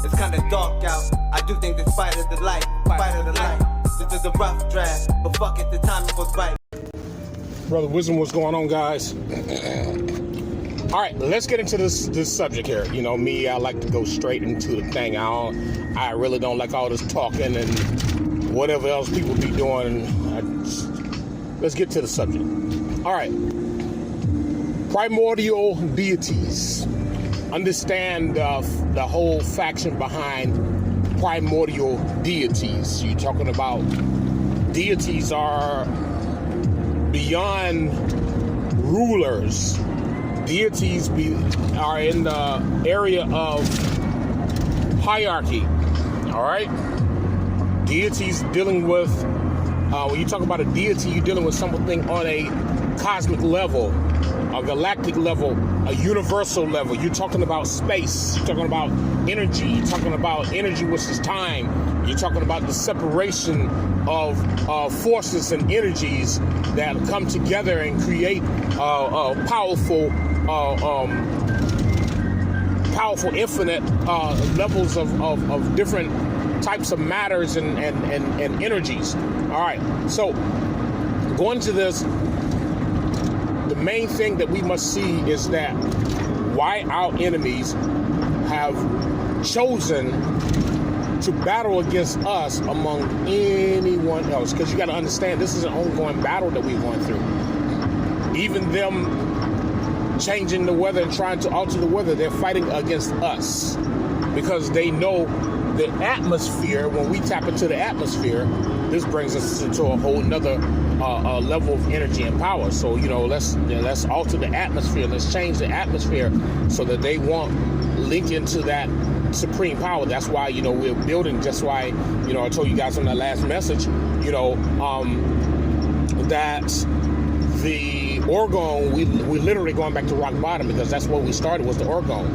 It's kinda dark out. I do think this fight is the light, fight of the light. This is a rough draft, but fuck it, the timing was right. Brother Wisdom, what's going on, guys? All right, let's get into this subject here. You know, me, I like to go straight into the thing. I really don't like all this talking and whatever else people be doing. Let's get to the subject. All right. Primordial deities. Understand the whole faction behind primordial deities. You're talking about deities are beyond rulers. Deities are in the area of hierarchy. All right? Deities dealing with, when you talk about a deity, you're dealing with something on a cosmic level, a galactic level, a universal level. You're talking about space. You're talking about energy. You're talking about energy, which is time. You're talking about the separation of forces and energies that come together and create powerful, infinite levels of different types of matters and energies. All right. So going to this, the main thing that we must see is that why our enemies have chosen to battle against us among anyone else. Because you got to understand, this is an ongoing battle that we're going through. Even them changing the weather and trying to alter the weather, they're fighting against us because they know the atmosphere. When we tap into the atmosphere, this brings us into a whole nother level of energy and power. So, you know, let's alter the atmosphere. Let's change the atmosphere so that they won't link into that supreme power. That's why, you know, we're building, just why, you know, I told you guys on that last message, you know, that the orgone, we literally going back to rock bottom, because that's where we started, was the orgone.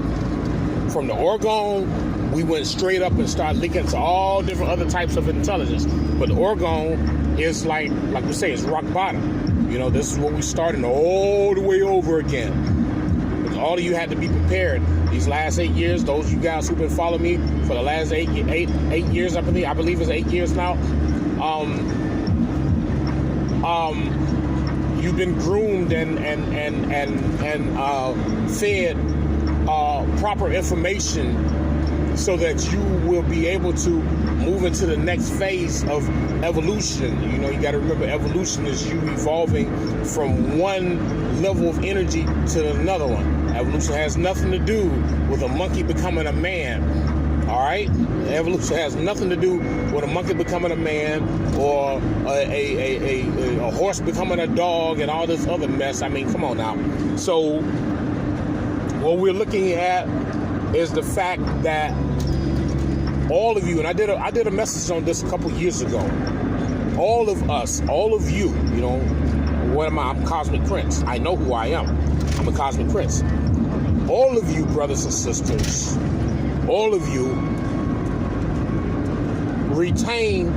From the orgone, we went straight up and started linking to all different other types of intelligence. But the orgone is like we say, it's rock bottom. You know, this is what we started all the way over again. But all of you had to be prepared. These last 8 years, those of you guys who've been following me for the last eight years, I believe it's 8 years now. You've been groomed and fed proper information so that you will be able to move into the next phase of evolution. You know, you got to remember, evolution is you evolving from one level of energy to another one. Evolution has nothing to do with a monkey becoming a man. All right? Evolution has nothing to do with a monkey becoming a man or a horse becoming a dog and all this other mess. I mean, come on now. So what we're looking at is the fact that all of you, and I did a message on this a couple years ago. All of us, all of you, you know, what am I? I'm Cosmic Prince. I know who I am. I'm a Cosmic Prince. All of you, brothers and sisters, all of you retain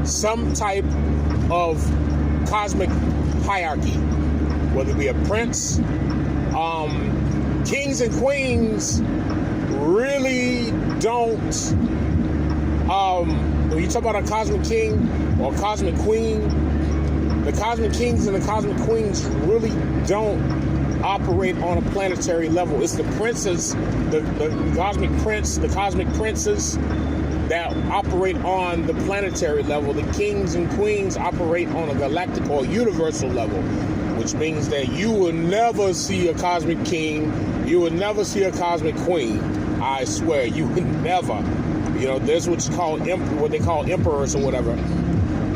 some type of cosmic hierarchy, whether it be a prince. Kings and queens really don't, when you talk about a cosmic king or cosmic queen, the cosmic kings and the cosmic queens really don't operate on a planetary level. It's the princes, the cosmic prince, the cosmic princes that operate on the planetary level. The kings and queens operate on a galactic or universal level, which means that you will never see a cosmic king, you will never see a cosmic queen. I swear, you will never. You know, there's what they call emperors or whatever.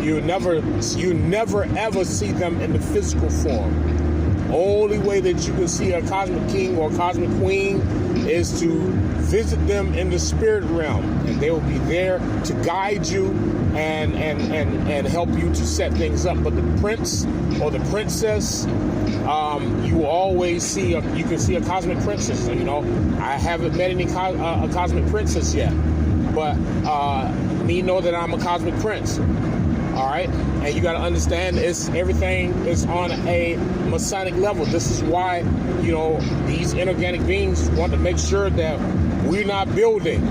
You never ever see them in the physical form. Only way that you can see a cosmic king or cosmic queen is to visit them in the spirit realm, and they will be there to guide you and help you to set things up. But the prince or the princess, you will always see you can see a cosmic princess. You know, I haven't met any a cosmic princess yet, but me know that I'm a cosmic prince. All right, and you got to understand, everything is on a Masonic level. This is why, you know, these inorganic beings want to make sure that we're not building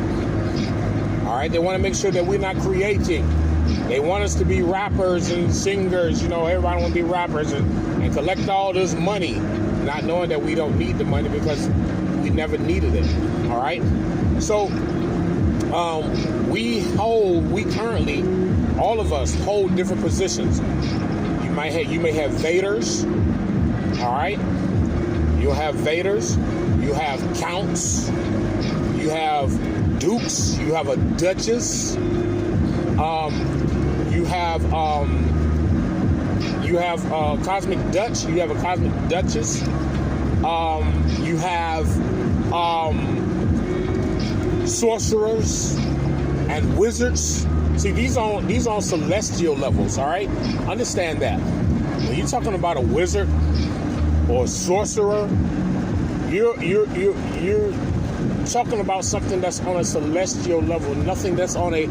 All right, they want to make sure that we're not creating. They want us to be rappers and singers. Everybody want to be rappers and collect all this money, not knowing that we don't need the money because we never needed it. All right, so we currently, all of us hold different positions. You may have Vaders. All right, you'll have Vaders. You have counts. You have dukes. You have a duchess. You have cosmic Dutch. You have a cosmic duchess. You have sorcerers and wizards. See, these on celestial levels. All right, understand that. When you're talking about a wizard or a sorcerer, you're talking about something that's on a celestial level, nothing that's on a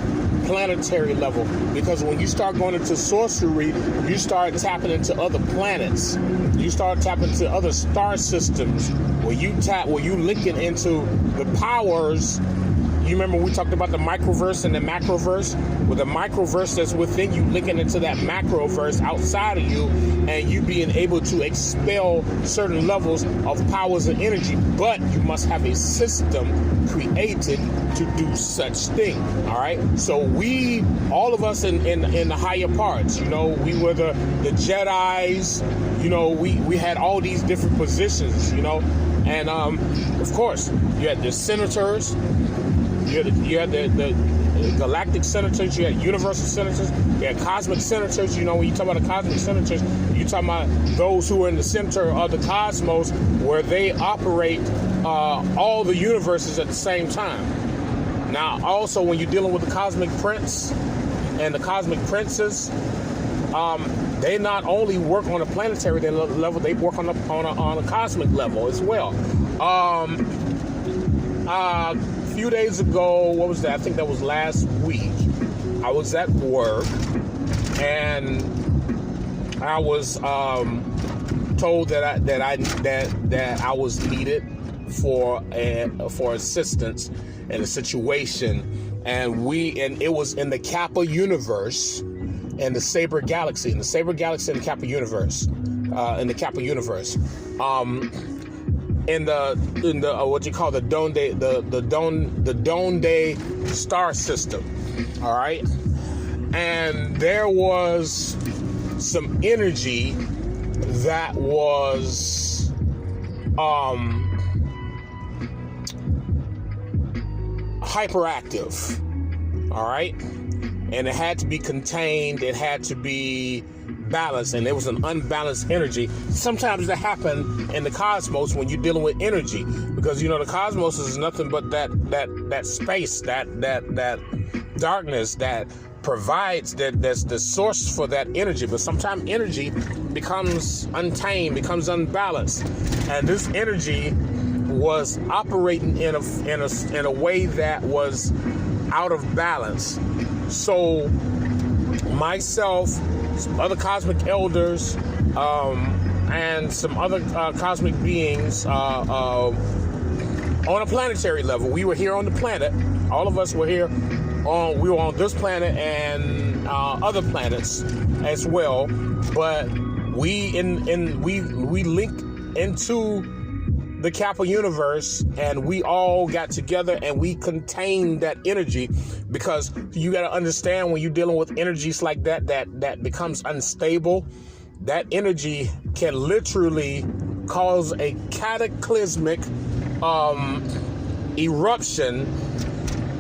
planetary level. Because when you start going into sorcery, you start tapping into other planets. You start tapping into other star systems where you linking into the powers. You remember we talked about the microverse and the macroverse? With the microverse that's within you, linking into that macroverse outside of you, and you being able to expel certain levels of powers and energy. But you must have a system created to do such thing. All right. So all of us in the higher parts, we were the Jedis. We had all these different positions. And of course you had the senators. You had the galactic senators, you had universal senators, you had cosmic senators. When you talk about the cosmic senators, you're talking about those who are in the center of the cosmos, where they operate all the universes at the same time. Now, also, when you're dealing with the cosmic prince and the cosmic princess, they not only work on a planetary level, they work on a cosmic level as well. A few days ago, what was that? I think that was last week. I was at work and I was told that I was needed for assistance in a situation, and it was in the Kappa universe and the Saber Galaxy, and the Kappa universe, in the what you call the Donde star system. All right, and there was some energy that was hyperactive. All right, and it had to be contained, it had to be balanced, and there was an unbalanced energy. Sometimes that happen in the cosmos when you're dealing with energy, because the cosmos is nothing but that space, that darkness that provides that's the source for that energy. But sometimes energy becomes untamed, becomes unbalanced, and this energy was operating in a way that was out of balance. So myself, some other cosmic elders, and some other cosmic beings on a planetary level. We were here on the planet. All of us were here. We were on this planet and other planets as well. But we linked into the Kappa universe, and we all got together and we contained that energy, because you got to understand, when you're dealing with energies like that becomes unstable, that energy can literally cause a cataclysmic eruption,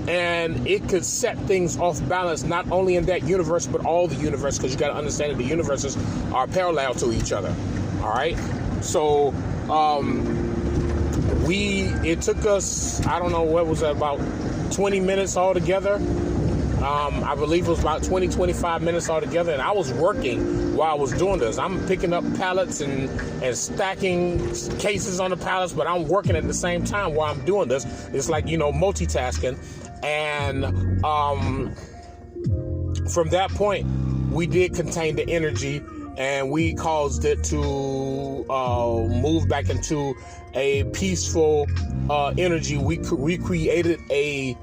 and it could set things off balance, not only in that universe but all the universe, because you got to understand that the universes are parallel to each other. All right, so it took us, I don't know, what was that, about 20 minutes altogether. I believe it was about 25 minutes altogether, and I was working while I was doing this. I'm picking up pallets and stacking cases on the pallets, but I'm working at the same time while I'm doing this. It's like, multitasking. And from that point, we did contain the energy, and we caused it to move back into a peaceful energy. We created a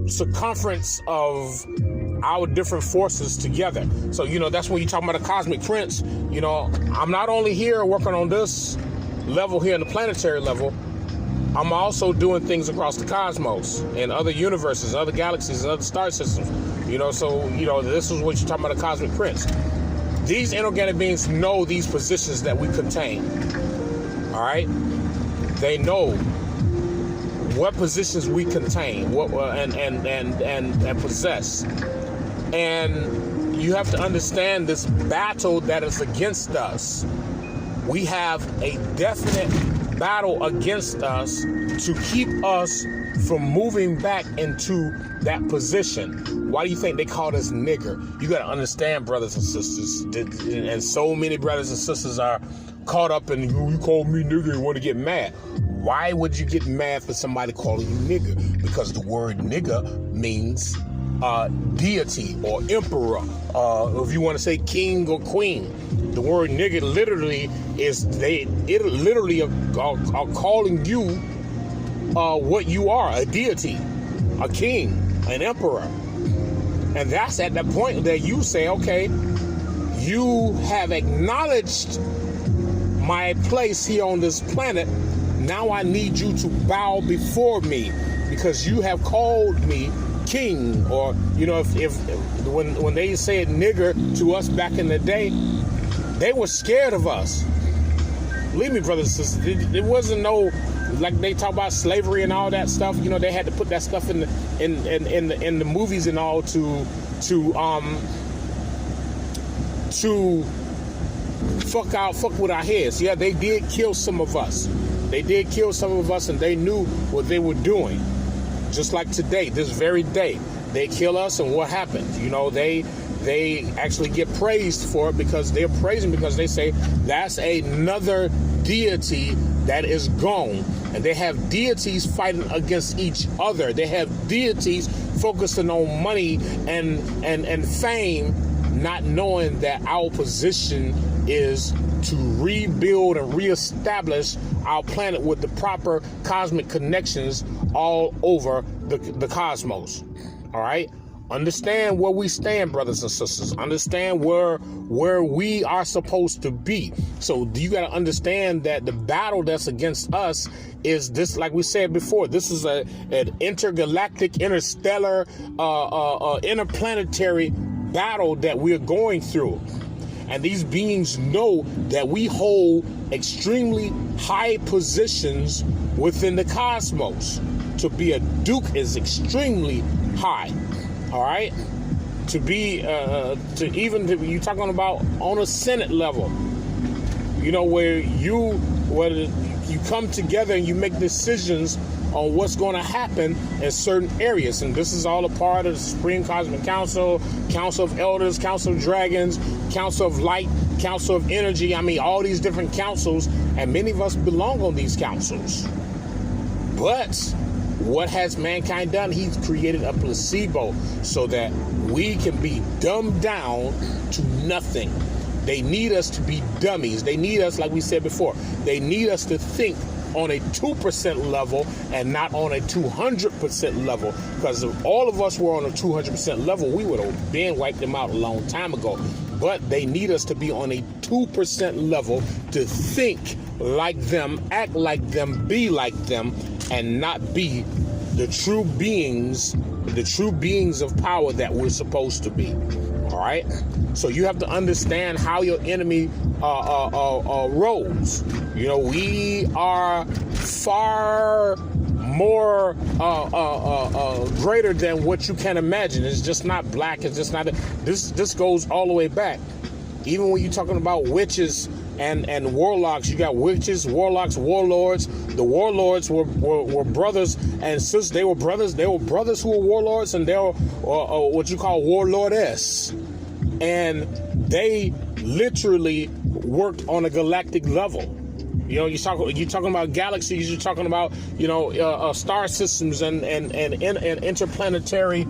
circumference of our different forces together. So, that's when you talk about a cosmic prince. I'm not only here working on this level here in the planetary level, I'm also doing things across the cosmos and other universes, other galaxies, and other star systems. This is what you're talking about, a cosmic prince. These inorganic beings know these positions that we contain. All right? They know what positions we contain, and possess. And you have to understand this battle that is against us. We have a definite battle against us to keep us from moving back into that position. Why do you think they call us nigger? You got to understand, brothers and sisters, and so many brothers and sisters are caught up in, you call me nigger and want to get mad. Why would you get mad for somebody calling you nigger? Because the word nigger means deity or emperor. If you want to say king or queen, the word nigger literally is are calling you what you are, a deity, a king, an emperor. And that's at the point that you say, okay, you have acknowledged my place here on this planet. Now I need you to bow before me because you have called me king. Or, when they said nigger to us back in the day, they were scared of us. Believe me, brothers and sisters, it wasn't no, like they talk about slavery and all that stuff. They had to put that stuff in the movies and all to fuck with our heads. Yeah, they did kill some of us. And they knew what they were doing. Just like today, this very day, they kill us, and what happened? They actually get praised for it because they're praising, because they say that's another deity that is gone. And they have deities fighting against each other. They have deities focusing on money and fame, not knowing that our position is to rebuild and reestablish our planet with the proper cosmic connections all over the cosmos. All right? Understand where we stand, brothers and sisters. Understand where we are supposed to be. So you got to understand that the battle that's against us is this, like we said before, this is an intergalactic, interstellar, interplanetary battle that we're going through. And these beings know that we hold extremely high positions within the cosmos. To be a duke is extremely high. All right? You're talking about on a Senate level, where you come together and you make decisions on what's going to happen in certain areas. And this is all a part of the Supreme Cosmic Council, Council of Elders, Council of Dragons, Council of Light, Council of Energy. I mean, all these different councils, and many of us belong on these councils. But what has mankind done? He's created a placebo so that we can be dumbed down to nothing. They need us to be dummies. They need us, like we said before, they need us to think on a 2% level and not on a 200% level. Because if all of us were on a 200% level, we would have been wiped them out a long time ago. But they need us to be on a 2% level to think like them, act like them, be like them, and not be the true beings of power that we're supposed to be. All right? So you have to understand how your enemy rolls. We are far more greater than what you can imagine. It's just not black. It's just not. This goes all the way back. Even when you're talking about witches and warlocks, you got witches, warlocks, warlords. The warlords were brothers and sisters. They were brothers who were warlords, and they were what you call warlordess. And they literally worked on a galactic level. You're talking about galaxies. You're talking about star systems and interplanetary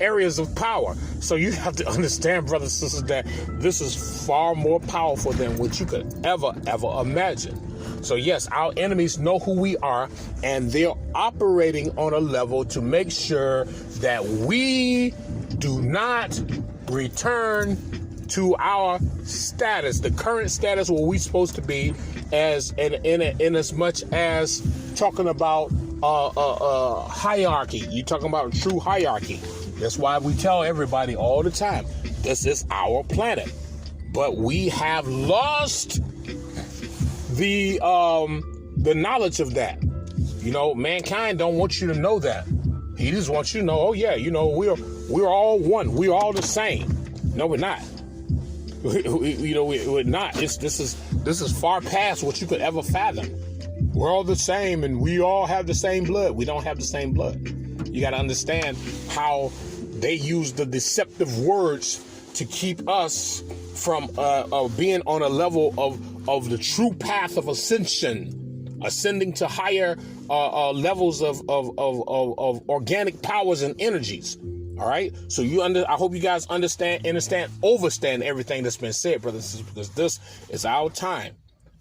areas of power. So you have to understand, brothers and sisters, that this is far more powerful than what you could ever imagine. So yes, our enemies know who we are, and they're operating on a level to make sure that we do not return to our status, the current status where we're supposed to be, as in as much as talking about hierarchy. You're talking about true hierarchy. That's why we tell everybody all the time, this is our planet. But we have lost the knowledge of that. You know, mankind don't want you to know that. He just wants you to know, oh yeah, you know, we're all one. We're all the same. No, we're not. We're not. This is far past what you could ever fathom. We're all the same, and we all have the same blood. We don't have the same blood. You got to understand how they use the deceptive words to keep us from being on a level of the true path of ascending to higher levels of organic powers and energies. All right. So I hope you guys understand everything that's been said, brothers and sisters, because this is our time.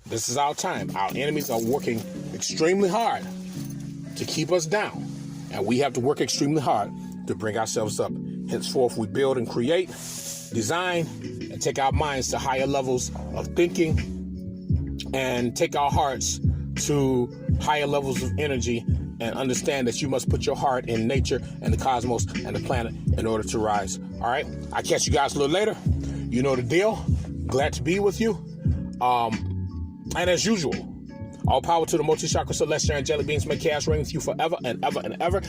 This is our time. Our enemies are working extremely hard to keep us down, and we have to work extremely hard to bring ourselves up. Henceforth, we build and create, design, and take our minds to higher levels of thinking, and take our hearts to higher levels of energy, and understand that you must put your heart in nature and the cosmos and the planet in order to rise. All right. I'll catch you guys a little later. You know the deal. Glad to be with you. And as usual, all power to the multi-chakra celestial angelic beings. May chaos reign with you forever and ever and ever.